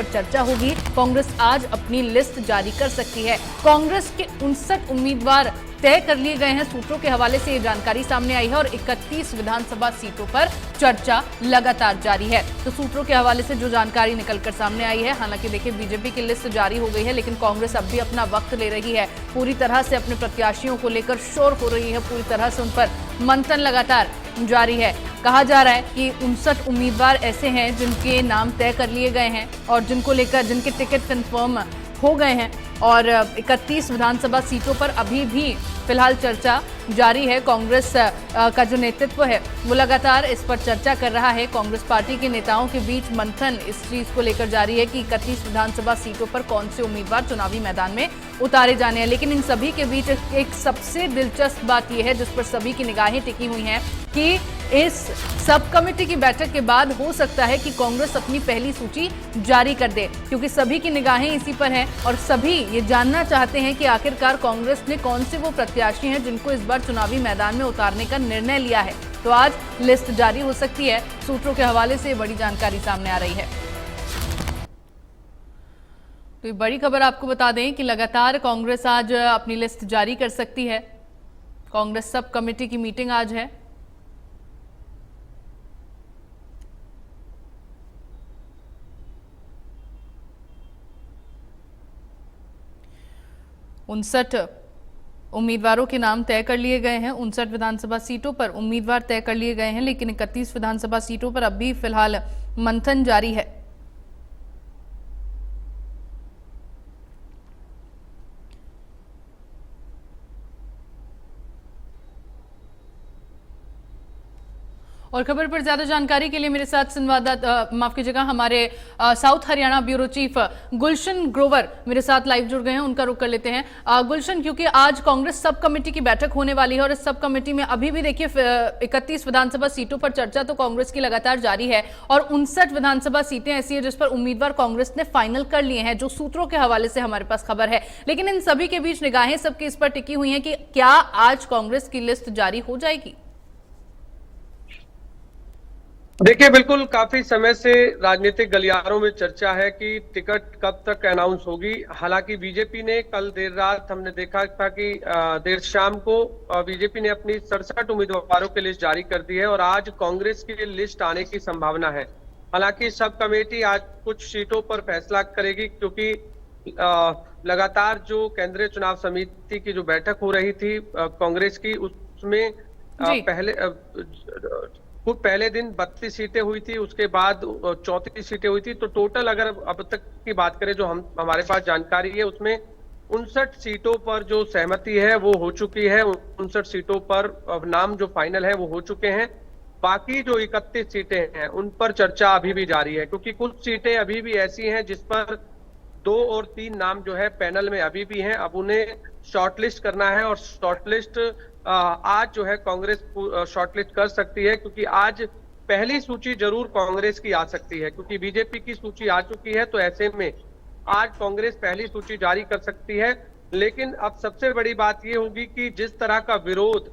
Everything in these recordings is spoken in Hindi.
पर चर्चा होगी। कांग्रेस आज अपनी लिस्ट जारी कर सकती है। कांग्रेस के 59 उम्मीदवार तय कर लिए गए हैं। सूत्रों के हवाले से ये जानकारी सामने आई है और 31 विधानसभा सीटों पर चर्चा लगातार जारी है। तो सूत्रों के हवाले से जो जानकारी निकलकर सामने आई है, हालांकि देखिए बीजेपी की लिस्ट जारी हो गई है, लेकिन कांग्रेस अब भी अपना वक्त ले रही है। पूरी तरह से अपने प्रत्याशियों को लेकर शोर हो रही है, पूरी तरह से उन पर मंथन लगातार जारी है। कहा जा रहा है कि 59 उम्मीदवार ऐसे हैं जिनके नाम तय कर लिए गए हैं और जिनको लेकर जिनके टिकट कंफर्म हो गए हैं और 31 विधानसभा सीटों पर अभी भी फिलहाल चर्चा जारी है। कांग्रेस का जो नेतृत्व है वो लगातार इस पर चर्चा कर रहा है। कांग्रेस पार्टी के नेताओं के बीच मंथन इस चीज को लेकर जारी है कि 31 विधानसभा सीटों पर कौन से उम्मीदवार चुनावी मैदान में उतारे जाने हैं। लेकिन इन सभी के बीच एक सबसे दिलचस्प बात यह है जिस पर सभी की निगाहें टिकी हुई हैं कि इस सब कमेटी की बैठक के बाद हो सकता है कि कांग्रेस अपनी पहली सूची जारी कर दे, क्योंकि सभी की निगाहें इसी पर हैं और सभी ये जानना चाहते हैं कि आखिरकार कांग्रेस ने कौन से वो प्रत्याशी हैं जिनको इस बार चुनावी मैदान में उतारने का निर्णय लिया है। तो आज लिस्ट जारी हो सकती है। सूत्रों के हवाले से बड़ी जानकारी सामने आ रही है। तो ये बड़ी खबर आपको बता दें कि लगातार कांग्रेस आज अपनी लिस्ट जारी कर सकती है। कांग्रेस सब कमेटी की मीटिंग आज है। उनसठ उम्मीदवारों के नाम तय कर लिए गए हैं। 59 विधानसभा सीटों पर उम्मीदवार तय कर लिए गए हैं, लेकिन 31 विधानसभा सीटों पर अब भी फिलहाल मंथन जारी है। और खबर पर ज्यादा जानकारी के लिए मेरे साथ संवाददाता माफ कीजिएगा हमारे south Haryana bureau chief Gulshan Grover मेरे साथ लाइव जुड़ गए हैं। उनका रुख कर लेते हैं। गुलशन, क्योंकि आज कांग्रेस सब कमेटी की बैठक होने वाली है और इस सब कमेटी में अभी भी देखिए 31 विधानसभा सीटों पर चर्चा तो कांग्रेस की लगातार जारी है और 59 विधानसभा सीटें ऐसी है जिस पर उम्मीदवार कांग्रेस ने फाइनल कर लिए हैं, जो सूत्रों के हवाले से हमारे पास खबर है। लेकिन इन सभी के बीच निगाहें सबकी इस पर टिकी हुई है कि क्या आज कांग्रेस की लिस्ट जारी हो जाएगी? देखिए, बिल्कुल काफी समय से राजनीतिक गलियारों में चर्चा है कि टिकट कब तक अनाउंस होगी। हालांकि बीजेपी ने कल देर रात हमने देखा था कि देर शाम को बीजेपी ने अपनी 67 उम्मीदवारों की लिस्ट जारी कर दी है और आज कांग्रेस की लिस्ट आने की संभावना है। हालांकि सब कमेटी आज कुछ सीटों पर फैसला करेगी, क्योंकि लगातार जो केंद्रीय चुनाव समिति की जो बैठक हो रही थी कांग्रेस की, उसमें पहले दिन 32 सीटें हुई थी, उसके बाद 34 सीटें हुई थी। तो टोटल अगर अब तक की बात करें जो हमारे पास जानकारी है, उसमें 59 सीटों पर जो सहमति है वो हो चुकी है। 59 सीटों पर नाम जो फाइनल है वो हो चुके हैं। बाकी जो 31 सीटें हैं उन पर चर्चा अभी भी जारी है, क्योंकि कुछ सीटें अभी भी ऐसी हैं जिस पर 2 और 3 नाम जो है पैनल में अभी भी हैं। अब उन्हें शॉर्टलिस्ट करना है और शॉर्टलिस्ट आज जो है कांग्रेस शॉर्टलिस्ट कर सकती है, क्योंकि आज पहली सूची जरूर कांग्रेस की आ सकती है, क्योंकि बीजेपी की सूची आ चुकी है। तो ऐसे में आज कांग्रेस पहली सूची जारी कर सकती है। लेकिन अब सबसे बड़ी बात यह होगी कि जिस तरह का विरोध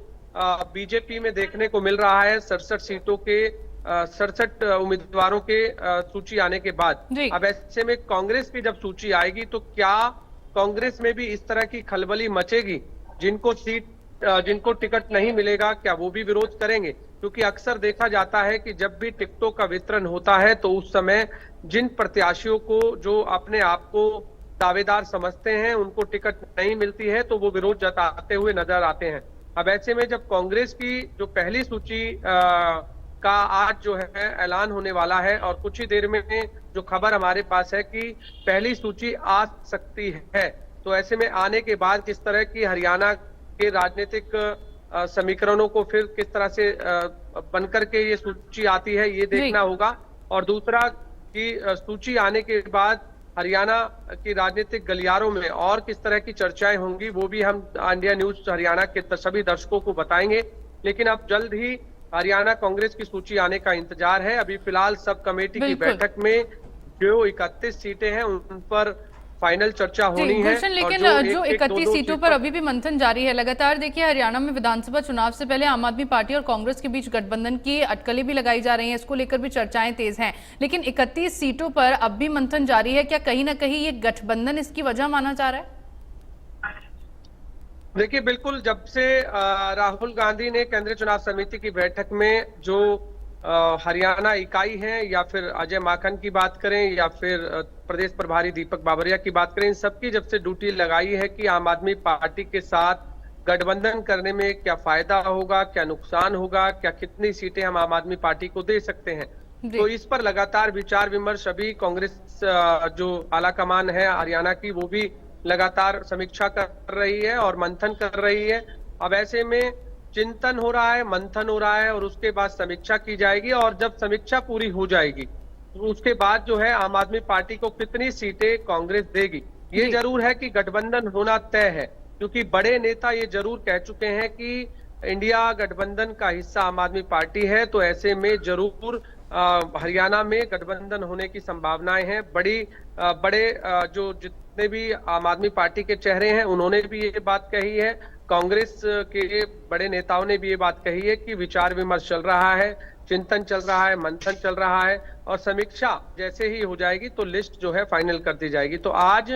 बीजेपी में देखने को मिल रहा है 67 सीटों के 67 उम्मीदवारों के सूची आने के बाद, अब ऐसे में कांग्रेस की जब सूची आएगी तो क्या कांग्रेस में भी इस तरह की खलबली मचेगी? जिनको टिकट नहीं मिलेगा क्या वो भी विरोध करेंगे? क्योंकि अक्सर देखा जाता है कि जब भी टिकटों का वितरण होता है तो उस समय जिन प्रत्याशियों को जो अपने आप को दावेदार समझते हैं उनको टिकट नहीं मिलती है तो वो विरोध जताते हुए नजर आते हैं। अब ऐसे में जब कांग्रेस की जो पहली सूची का आज जो है ऐलान होने वाला है और कुछ ही देर में जो खबर हमारे पास है कि पहली सूची आ सकती है, तो ऐसे में आने के बाद किस तरह की हरियाणा के राजनीतिक समीकरणों को फिर किस तरह से बनकर के ये सूची आती है ये देखना होगा। और दूसरा कि सूची आने के बाद हरियाणा की राजनीतिक गलियारों में और किस तरह की चर्चाएं होंगी वो भी हम इंडिया न्यूज हरियाणा के सभी दर्शकों को बताएंगे। लेकिन अब जल्द ही हरियाणा कांग्रेस की सूची आने का इंतजार है। अभी फिलहाल सब कमेटी की बैठक में जो 31 सीटें हैं उन पर फाइनल चर्चा जी होनी है। गुलशन, लेकिन जो 31 सीटों पर अभी भी मंथन जारी है लगातार। देखिए, हरियाणा में विधानसभा चुनाव से पहले आम आदमी पार्टी और कांग्रेस के बीच गठबंधन की अटकलें भी लगाई जा रही हैं, इसको लेकर भी चर्चाएं तेज हैं। लेकिन 31 सीटों पर अब भी मंथन जारी है, क्या कहीं ना कहीं ये गठबंधन इसकी वजह माना जा रहा है? देखिए, बिल्कुल, जब से राहुल गांधी ने केंद्रीय चुनाव समिति की बैठक में जो हरियाणा इकाई है, या फिर अजय माकन की बात करें, या फिर प्रदेश प्रभारी दीपक बाबरिया की बात करें, इन सबकी जब से ड्यूटी लगाई है कि आम आदमी पार्टी के साथ गठबंधन करने में क्या फायदा होगा, क्या नुकसान होगा, क्या कितनी सीटें हम आम आदमी पार्टी को दे सकते हैं, तो इस पर लगातार विचार विमर्श अभी कांग्रेस जो आला कमान है हरियाणा की, वो भी लगातार समीक्षा कर रही है और मंथन कर रही है। अब ऐसे में चिंतन हो रहा है, मंथन हो रहा है, और उसके बाद समीक्षा की जाएगी, और जब समीक्षा पूरी हो जाएगी तो उसके बाद जो है आम आदमी पार्टी को कितनी सीटें कांग्रेस देगी। ये जरूर है कि गठबंधन होना तय है, क्योंकि बड़े नेता ये जरूर कह चुके हैं कि इंडिया गठबंधन का हिस्सा आम आदमी पार्टी है, तो ऐसे में जरूर हरियाणा में गठबंधन होने की संभावनाएं हैं। बड़े जो जितने भी आम आदमी पार्टी के चेहरे हैं, उन्होंने भी ये बात कही है, कांग्रेस के बड़े नेताओं ने भी ये बात कही है कि विचार विमर्श चल रहा है, चिंतन चल रहा है, मंथन चल रहा है, और समीक्षा जैसे ही हो जाएगी तो लिस्ट जो है फाइनल कर दी जाएगी। तो आज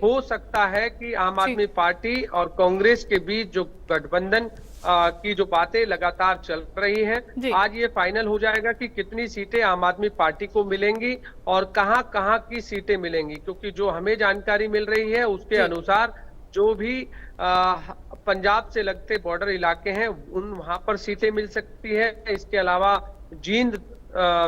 हो सकता है कि आम आदमी पार्टी और कांग्रेस के बीच जो गठबंधन की जो बातें लगातार चल रही हैं, आज ये फाइनल हो जाएगा कि कितनी सीटें आम आदमी पार्टी को मिलेंगी और कहां कहां की सीटें मिलेंगी। क्योंकि जो हमें जानकारी मिल रही है उसके अनुसार जो भी पंजाब से लगते बॉर्डर इलाके हैं वहां पर सीटें मिल सकती है। इसके अलावा जींद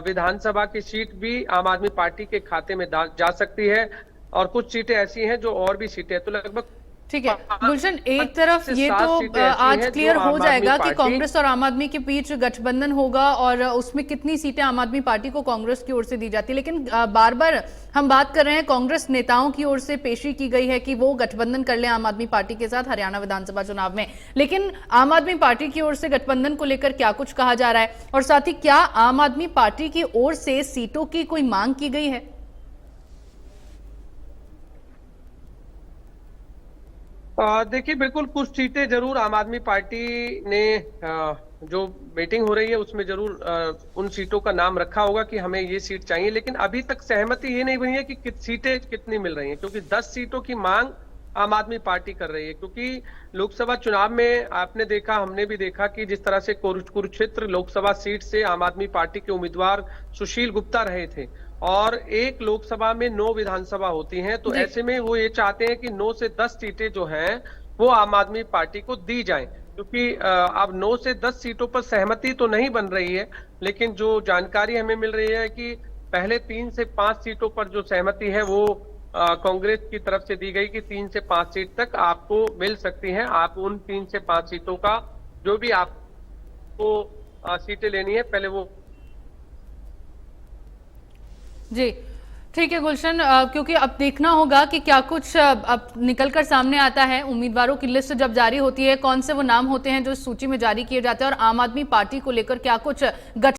विधानसभा की सीट भी आम आदमी पार्टी के खाते में जा सकती है, और कुछ सीटें ऐसी हैं जो और भी सीटें, तो लगभग ठीक है गुलशन, एक तरफ ये तो आज क्लियर हो जाएगा कि कांग्रेस और आम आदमी के बीच गठबंधन होगा और उसमें कितनी सीटें आम आदमी पार्टी को कांग्रेस की ओर से दी जाती है। लेकिन बार बार हम बात कर रहे हैं, कांग्रेस नेताओं की ओर से पेशी की गई है कि वो गठबंधन कर ले आम आदमी पार्टी के साथ हरियाणा विधानसभा चुनाव में। लेकिन आम आदमी पार्टी की ओर से गठबंधन को लेकर क्या कुछ कहा जा रहा है, और साथ ही क्या आम आदमी पार्टी की ओर से सीटों की कोई मांग की गई है? देखिए, बिल्कुल कुछ सीटें जरूर आम आदमी पार्टी ने जो मीटिंग हो रही है उसमें जरूर उन सीटों का नाम रखा होगा कि हमें ये सीट चाहिए, लेकिन अभी तक सहमति ये नहीं बनी है कि सीटें कितनी मिल रही हैं, क्योंकि 10 सीटों की मांग आम आदमी पार्टी कर रही है। क्योंकि लोकसभा चुनाव में आपने देखा, हमने भी देखा कि जिस तरह से कुरुक्षेत्र लोकसभा सीट से आम आदमी पार्टी के उम्मीदवार सुशील गुप्ता रहे थे, और एक लोकसभा में 9 विधानसभा होती हैं, तो ऐसे में वो ये चाहते हैं कि 9 से 10 सीटें जो हैं वो आम आदमी पार्टी को दी जाएं। क्योंकि अब 9 से 10 सीटों पर सहमति तो नहीं बन रही है, लेकिन जो जानकारी हमें मिल रही है कि पहले 3 से 5 सीटों पर जो सहमति है वो कांग्रेस की तरफ से दी गई कि 3 से 5 सीट तक आपको मिल सकती हैं। आप उन 3 से 5 सीटों का जो भी आपको सीटें लेनी है पहले वो। जी ठीक है गुलशन, क्योंकि अब देखना होगा कि क्या कुछ अब निकलकर सामने आता है। उम्मीदवारों की लिस्ट जब जारी होती है, कौन से वो नाम होते हैं जो इस सूची में जारी किए जाते हैं, और आम आदमी पार्टी को लेकर क्या कुछ